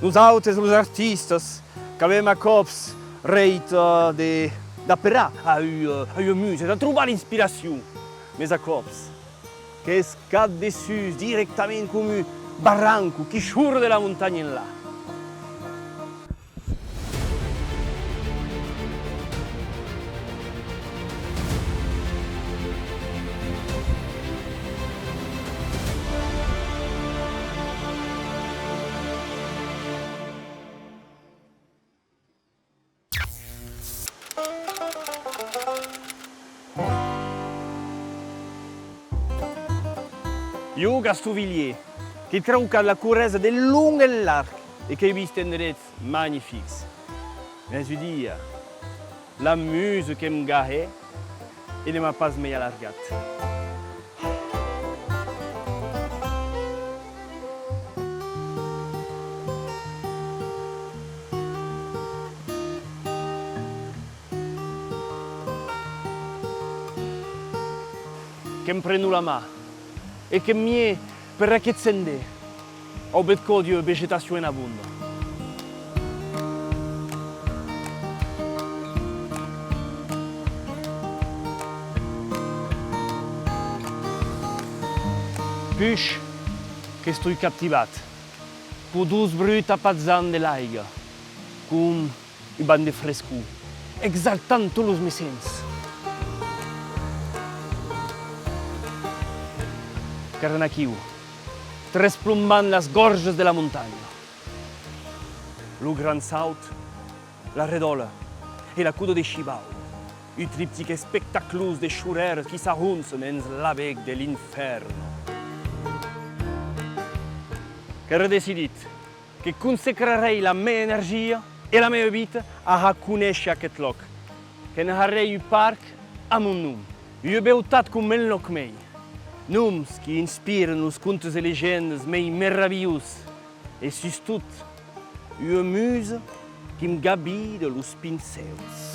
Nos autres, os artistas, que avem a cops reit d'apperar a ua muse, de trobar l'inspiració. Mas a cops, que és cap de sus directament com un barranco que surt de la muntanya enlà. Io, Gastovilliers, che trauca la corresa del lungo e largo e che hai visto indrets magnifici. Mais je dis, la muse che mi gahe e ne m'a pas mai allargat. Che mi prendo la mano e che mi è per che sende ho betco di vegetazione in abundo. Puis che sto cattivato per due brutte pazzane dell'aiga con i bande fresco exaltando los miei sensi. Carnaquiu, tresplumbant las gorges de la muntanya. Lo Gran Saut, la Redola e la Cudo de Chibau, i triptiche spectaclus de xurers qui s'arrunzen ens l'abec de l'inferno. Che ho decidit che consecrarei la mia energia e la mia vita a conoscere aquest loc, che ne harei un parc a mon nom. Io beutat com el loc mei. Noms que inspiram os contos e legendas meio meravilhosos. E, sobretudo, uma musa que me gabida os pincéis.